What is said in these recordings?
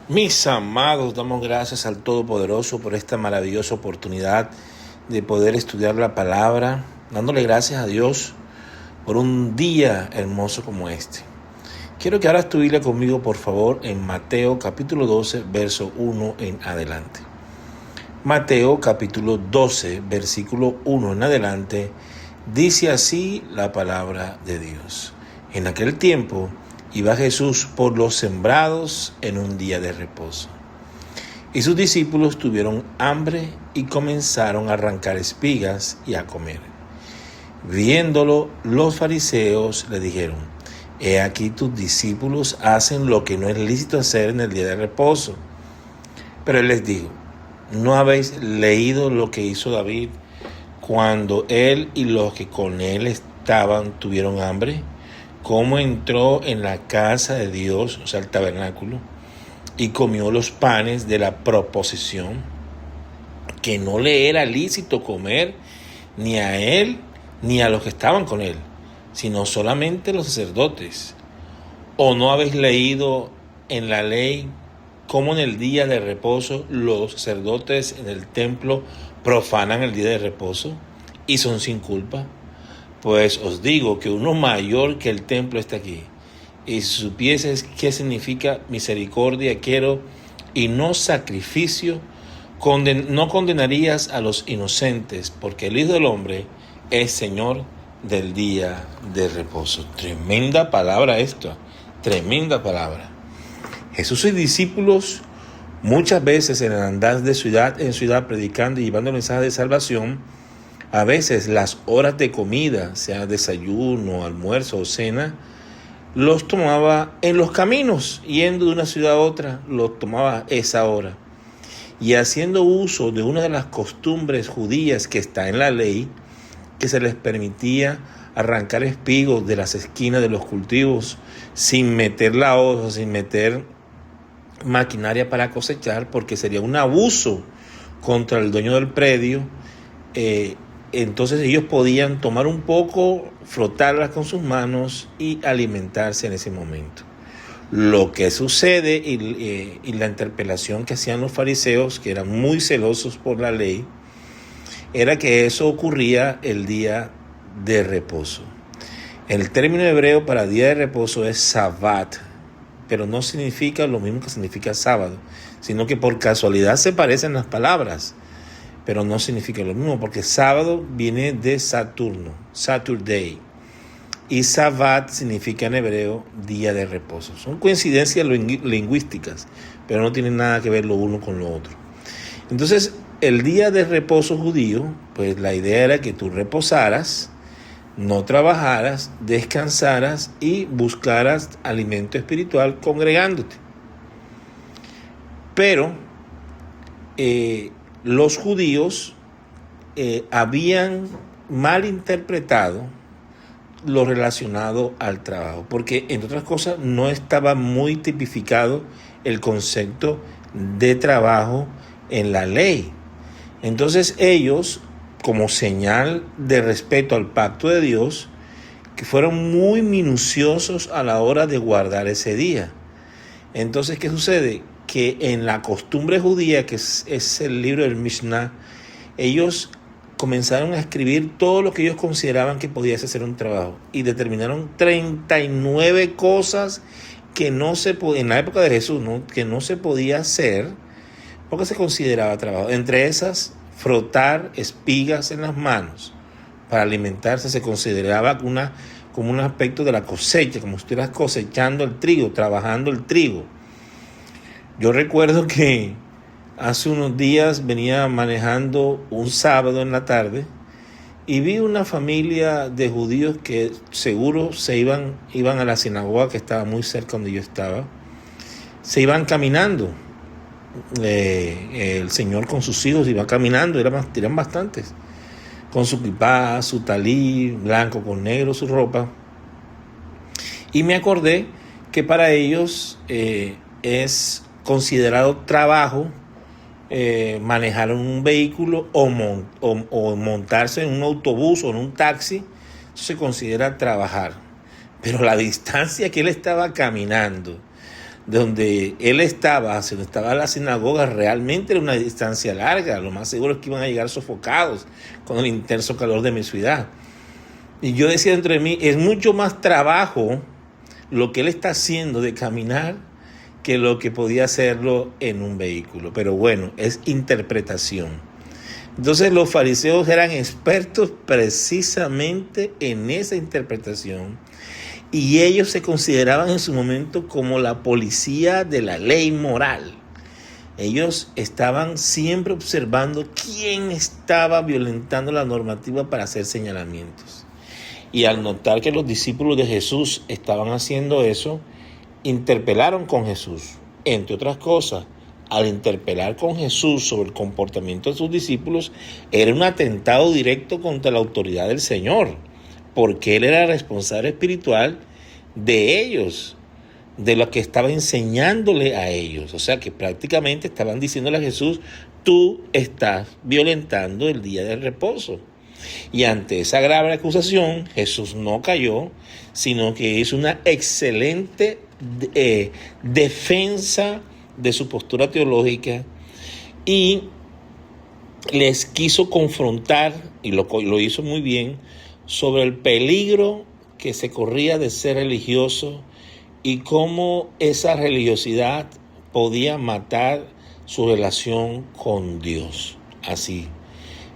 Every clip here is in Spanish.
Mis amados, damos gracias al Todopoderoso por esta maravillosa oportunidad de poder estudiar la palabra, dándole gracias a Dios por un día hermoso como este. Quiero que ahora tu Biblia conmigo, por favor, en Mateo capítulo 12, verso 1 en adelante. Mateo capítulo 12, versículo 1 en adelante, dice así la palabra de Dios. En aquel tiempo iba Jesús por los sembrados en un día de reposo. Y sus discípulos tuvieron hambre y comenzaron a arrancar espigas y a comer. Viéndolo, los fariseos le dijeron: He aquí tus discípulos hacen lo que no es lícito hacer en el día de reposo. Pero él les dijo: ¿No habéis leído lo que hizo David cuando él y los que con él estaban tuvieron hambre? Cómo entró en la casa de Dios, o sea, el tabernáculo, y comió los panes de la proposición, que no le era lícito comer ni a él ni a los que estaban con él, sino solamente los sacerdotes. ¿O no habéis leído en la ley cómo en el día de reposo los sacerdotes en el templo profanan el día de reposo y son sin culpa? Pues os digo que uno mayor que el templo está aquí. Y si supieses qué significa misericordia quiero y no sacrificio, no condenarías a los inocentes, porque el Hijo del Hombre es Señor del día de reposo. Tremenda palabra esto, tremenda palabra. Jesús y discípulos muchas veces en el andar de ciudad en ciudad predicando y llevando mensajes de salvación. A veces las horas de comida, sea desayuno, almuerzo o cena, los tomaba en los caminos, yendo de una ciudad a otra, los tomaba esa hora. Y haciendo uso de una de las costumbres judías que está en la ley, que se les permitía arrancar espigos de las esquinas de los cultivos sin meter la hoja, sin meter maquinaria para cosechar, porque sería un abuso contra el dueño del predio. Entonces ellos podían tomar un poco, frotarlas con sus manos y alimentarse en ese momento. Lo que sucede y la interpelación que hacían los fariseos, que eran muy celosos por la ley, era que eso ocurría el día de reposo. El término hebreo para día de reposo es Sabbat, pero no significa lo mismo que significa sábado, sino que por casualidad se parecen las palabras, pero no significa lo mismo, porque sábado viene de Saturno, Saturday, y Sabbat significa en hebreo día de reposo. Son coincidencias lingüísticas, pero no tienen nada que ver lo uno con lo otro. Entonces, el día de reposo judío, pues la idea era que tú reposaras, no trabajaras, descansaras y buscaras alimento espiritual congregándote. Pero los judíos habían malinterpretado lo relacionado al trabajo, porque entre otras cosas no estaba muy tipificado el concepto de trabajo en la ley. Entonces ellos, como señal de respeto al pacto de Dios, que fueron muy minuciosos a la hora de guardar ese día. Entonces, ¿qué sucede? Que en la costumbre judía, que es el libro del Mishnah, ellos comenzaron a escribir todo lo que ellos consideraban que podía ser un trabajo y determinaron 39 cosas que no se podía, en la época de Jesús, ¿no?, que no se podía hacer porque se consideraba trabajo. Entre esas, frotar espigas en las manos para alimentarse se consideraba como un aspecto de la cosecha, como si estuvieras cosechando el trigo, trabajando el trigo. Yo recuerdo que hace unos días venía manejando un sábado en la tarde y vi una familia de judíos que seguro se iban a la sinagoga que estaba muy cerca donde yo estaba. Se iban caminando. El señor con sus hijos iba caminando, eran bastantes, con su kipá, su talí blanco con negro, su ropa. Y me acordé que para ellos es considerado trabajo manejar un vehículo o montarse en un autobús o en un taxi. Eso se considera trabajar. Pero la distancia que él estaba caminando donde él estaba, si estaba la sinagoga, realmente era una distancia larga. Lo más seguro es que iban a llegar sofocados con el intenso calor de mi ciudad. Y yo decía entre mí, es mucho más trabajo lo que él está haciendo de caminar que lo que podía hacerlo en un vehículo. Pero bueno, es interpretación. Entonces los fariseos eran expertos precisamente en esa interpretación y ellos se consideraban en su momento como la policía de la ley moral. Ellos estaban siempre observando quién estaba violentando la normativa para hacer señalamientos. Y al notar que los discípulos de Jesús estaban haciendo eso, interpelaron con Jesús. Entre otras cosas, al interpelar con Jesús sobre el comportamiento de sus discípulos, era un atentado directo contra la autoridad del Señor, porque Él era responsable espiritual de ellos, de lo que estaba enseñándole a ellos. O sea que prácticamente estaban diciéndole a Jesús, tú estás violentando el día del reposo. Y ante esa grave acusación, Jesús no cayó, sino que hizo una excelente defensa de su postura teológica y les quiso confrontar, y lo hizo muy bien, sobre el peligro que se corría de ser religioso y cómo esa religiosidad podía matar su relación con Dios. Así.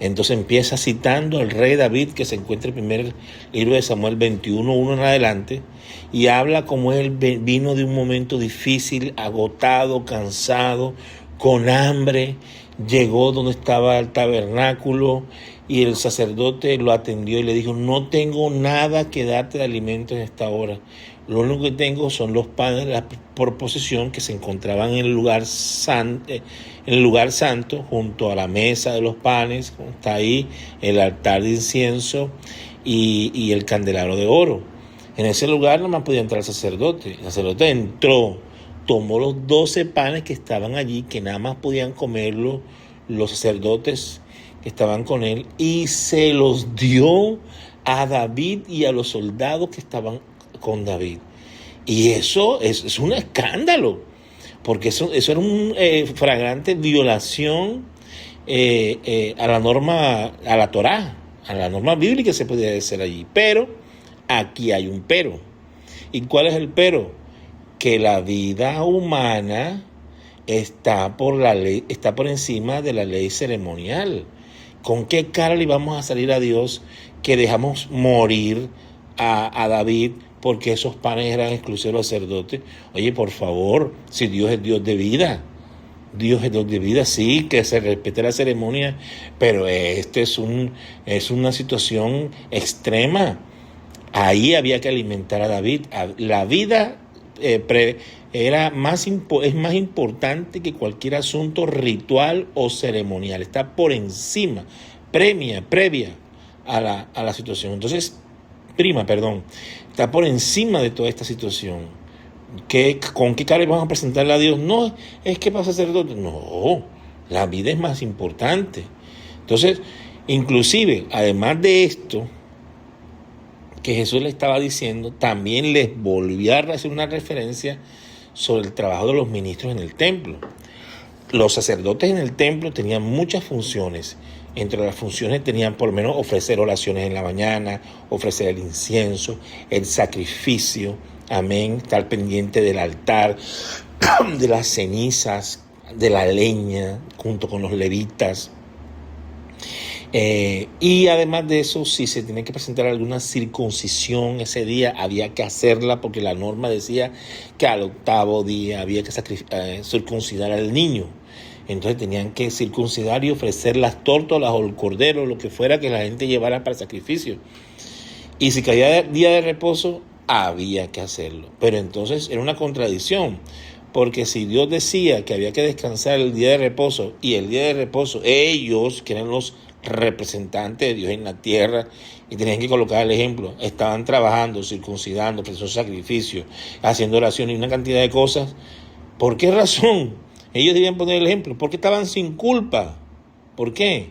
Entonces empieza citando al rey David, que se encuentra en el primer libro de Samuel 21:1 en adelante, y habla como él vino de un momento difícil, agotado, cansado, con hambre, llegó donde estaba el tabernáculo y el sacerdote lo atendió y le dijo, no tengo nada que darte de alimento en esta hora. Lo único que tengo son los panes de la proposición que se encontraban en el lugar santo, junto a la mesa de los panes. Está ahí el altar de incienso y el candelabro de oro. En ese lugar no más podía entrar el sacerdote. El sacerdote entró, tomó los 12 panes que estaban allí, que nada más podían comerlo los sacerdotes que estaban con él, y se los dio a David y a los soldados que estaban con David. Y eso es un escándalo, porque eso era una flagrante violación a la norma, a la Torá, a la norma bíblica se podía hacer allí. Pero aquí hay un pero. ¿Y cuál es el pero? Que la vida humana está por encima de la ley ceremonial. ¿Con qué cara le vamos a salir a Dios que dejamos morir a David porque esos panes eran exclusivos de los sacerdotes? Oye, por favor, si Dios es Dios de vida, Dios es Dios de vida, sí, que se respete la ceremonia, pero es una situación extrema. Ahí había que alimentar a David. La vida es más importante que cualquier asunto ritual o ceremonial. Está por encima, previa a la situación. Entonces, está por encima de toda esta situación. ¿Con qué cara vamos a presentarle a Dios? No, es que para sacerdote. No, la vida es más importante. Entonces, inclusive, además de esto que Jesús le estaba diciendo, también les volvió a hacer una referencia sobre el trabajo de los ministros en el templo. Los sacerdotes en el templo tenían muchas funciones. Entre las funciones tenían por lo menos ofrecer oraciones en la mañana, ofrecer el incienso, el sacrificio, amén, estar pendiente del altar, de las cenizas, de la leña, junto con los levitas. Y además de eso, si se tenía que presentar alguna circuncisión ese día, había que hacerla porque la norma decía que al 8º día había que circuncidar al niño. Entonces tenían que circuncidar y ofrecer las tórtolas o el cordero, lo que fuera que la gente llevara para el sacrificio. Y si caía día de reposo, había que hacerlo. Pero entonces era una contradicción, porque si Dios decía que había que descansar el día de reposo, y el día de reposo ellos, que eran los representantes de Dios en la tierra, y tenían que colocar el ejemplo, estaban trabajando, circuncidando, ofreciendo sacrificios, haciendo oraciones y una cantidad de cosas, ¿por qué razón ellos debían poner el ejemplo? Porque estaban sin culpa. ¿Por qué?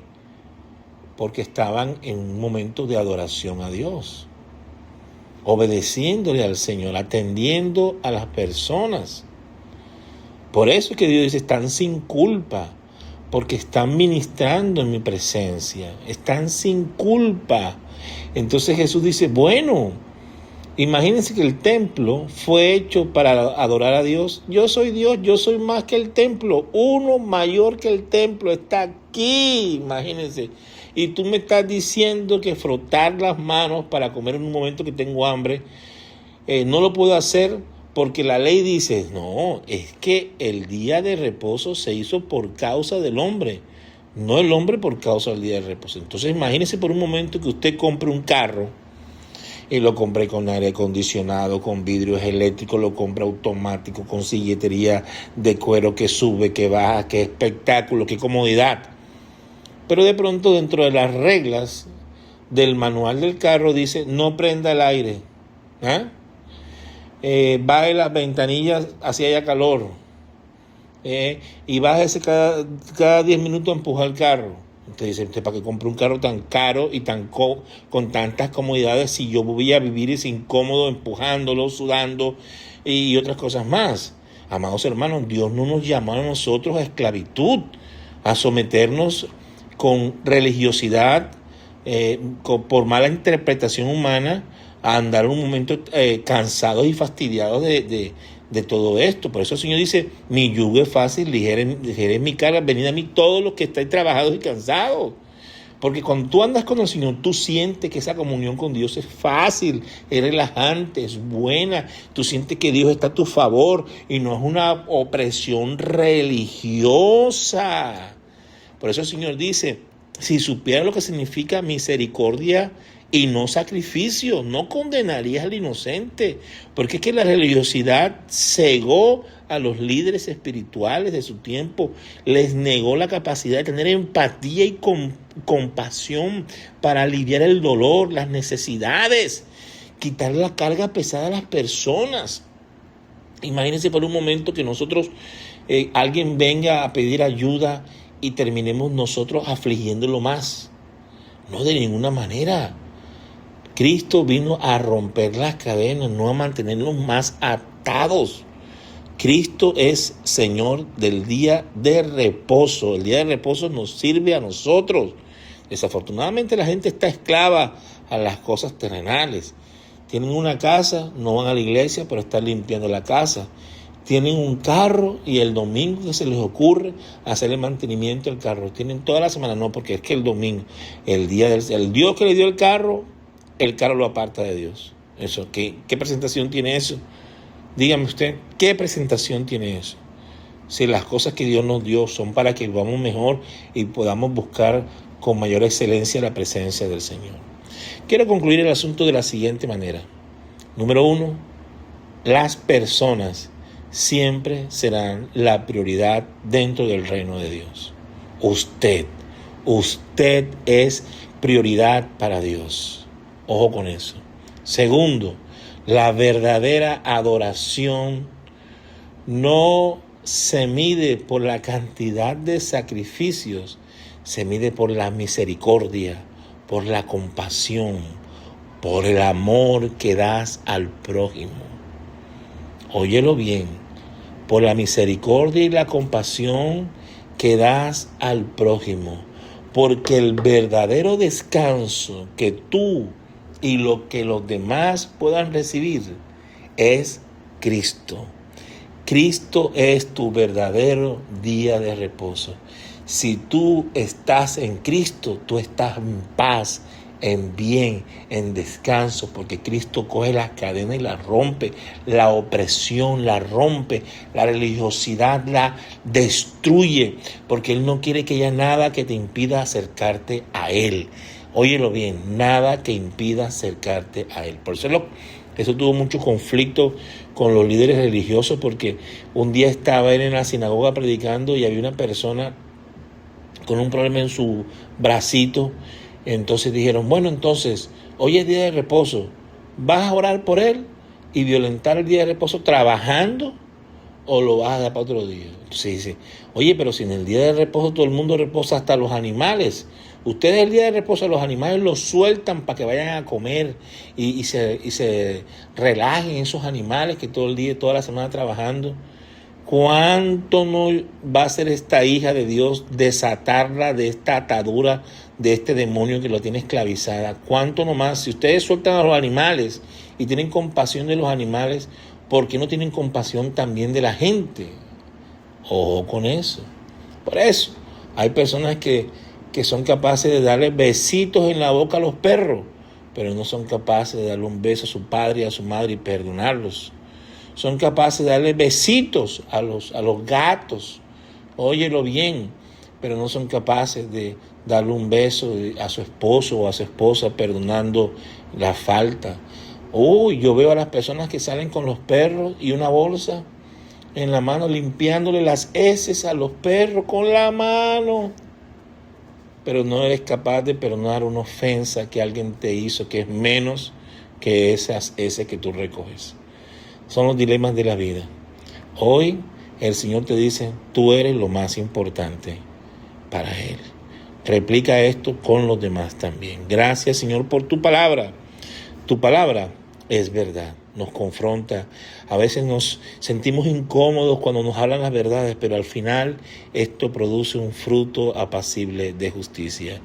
Porque estaban en un momento de adoración a Dios, obedeciéndole al Señor, atendiendo a las personas. Por eso es que Dios dice, están sin culpa, porque están ministrando en mi presencia, están sin culpa. Entonces Jesús dice, bueno, imagínense que el templo fue hecho para adorar a Dios. Yo soy Dios, yo soy más que el templo. Uno mayor que el templo está aquí, imagínense. Y tú me estás diciendo que frotar las manos para comer en un momento que tengo hambre, no lo puedo hacer porque la ley dice, no, es que el día de reposo se hizo por causa del hombre, no el hombre por causa del día de reposo. Entonces imagínese por un momento que usted compre un carro y lo compre con aire acondicionado, con vidrios eléctricos, lo compra automático, con silletería de cuero que sube, que baja, qué espectáculo, qué comodidad. Pero de pronto dentro de las reglas del manual del carro dice, no prenda el aire, baje las ventanillas así haya calor, y bájese cada 10 minutos a empujar el carro. Entonces dice, ¿para qué compre un carro tan caro y con tantas comodidades si yo voy a vivir incómodo empujándolo, sudando y otras cosas más? Amados hermanos, Dios no nos llamó a nosotros a esclavitud, a someternos con religiosidad, por mala interpretación humana, a andar un momento cansados y fastidiados de todo esto. Por eso el Señor dice, mi yugo es fácil, ligera es mi carga, venid a mí todos los que estáis trabajados y cansados. Porque cuando tú andas con el Señor, tú sientes que esa comunión con Dios es fácil, es relajante, es buena. Tú sientes que Dios está a tu favor y no es una opresión religiosa. Por eso el Señor dice, si supiera lo que significa misericordia y no sacrificio, no condenarías al inocente, porque es que la religiosidad cegó a los líderes espirituales de su tiempo, les negó la capacidad de tener empatía y compasión para aliviar el dolor, las necesidades, quitar la carga pesada a las personas. Imagínense por un momento que nosotros, alguien venga a pedir ayuda y terminemos nosotros afligiéndolo más. No, de ninguna manera. Cristo vino a romper las cadenas, no a mantenerlos más atados. Cristo es Señor del día de reposo. El día de reposo nos sirve a nosotros. Desafortunadamente la gente está esclava a las cosas terrenales. Tienen una casa, no van a la iglesia, pero están limpiando la casa. Tienen un carro y el domingo que se les ocurre hacer el mantenimiento del carro. Tienen toda la semana, no, porque es que el domingo, el Dios que le dio el carro lo aparta de Dios. Eso, ¿qué presentación tiene eso? Dígame usted, ¿qué presentación tiene eso? Si las cosas que Dios nos dio son para que vivamos mejor y podamos buscar con mayor excelencia la presencia del Señor. Quiero concluir el asunto de la siguiente manera. Número 1, las personas siempre serán la prioridad dentro del reino de Dios. Usted es prioridad para Dios. Ojo con eso. Segundo, la verdadera adoración no se mide por la cantidad de sacrificios, se mide por la misericordia, por la compasión, por el amor que das al prójimo. Óyelo bien, por la misericordia y la compasión que das al prójimo, porque el verdadero descanso que tú y lo que los demás puedan recibir es Cristo. Cristo es tu verdadero día de reposo. Si tú estás en Cristo, tú estás en paz, en bien, en descanso, porque Cristo coge las cadenas y las rompe, la opresión la rompe, la religiosidad la destruye, porque Él no quiere que haya nada que te impida acercarte a Él. Óyelo bien, nada que impida acercarte a Él. Por eso tuvo mucho conflicto con los líderes religiosos, porque un día estaba él en la sinagoga predicando y había una persona con un problema en su bracito. Entonces dijeron, bueno, entonces, hoy es día de reposo, ¿vas a orar por él y violentar el día de reposo trabajando o lo vas a dar para otro día? Entonces dice, oye, pero si en el día de reposo todo el mundo reposa, hasta los animales. Ustedes el día de reposo a los animales los sueltan para que vayan a comer y se relajen esos animales que todo el día, toda la semana trabajando. ¿Cuánto no va a ser esta hija de Dios desatarla de esta atadura, de este demonio que lo tiene esclavizada? ¿Cuánto no más? Si ustedes sueltan a los animales y tienen compasión de los animales, ¿por qué no tienen compasión también de la gente? Ojo con eso. Por eso, hay personas que son capaces de darle besitos en la boca a los perros, pero no son capaces de darle un beso a su padre y a su madre y perdonarlos. Son capaces de darle besitos a los gatos, óyelo bien, pero no son capaces de darle un beso a su esposo o a su esposa perdonando la falta. Yo veo a las personas que salen con los perros y una bolsa en la mano limpiándole las heces a los perros con la mano. Pero no eres capaz de perdonar una ofensa que alguien te hizo que es menos que esas heces que tú recoges. Son los dilemas de la vida. Hoy el Señor te dice, tú eres lo más importante para Él. Replica esto con los demás también. Gracias, Señor, por tu palabra. Tu palabra es verdad, nos confronta. A veces nos sentimos incómodos cuando nos hablan las verdades, pero al final esto produce un fruto apacible de justicia.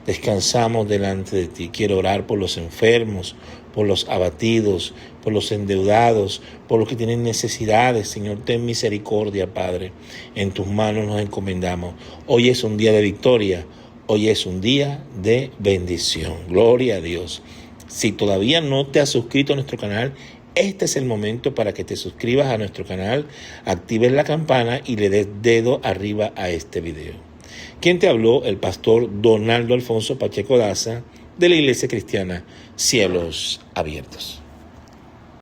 Descansamos delante de ti. Quiero orar por los enfermos, por los abatidos, por los endeudados, por los que tienen necesidades. Señor, ten misericordia, Padre. En tus manos nos encomendamos. Hoy es un día de victoria. Hoy es un día de bendición. Gloria a Dios. Si todavía no te has suscrito a nuestro canal, este es el momento para que te suscribas a nuestro canal, actives la campana y le des dedo arriba a este video. ¿Quién te habló? El pastor Donaldo Alfonso Pacheco Daza, de la Iglesia Cristiana Cielos Abiertos.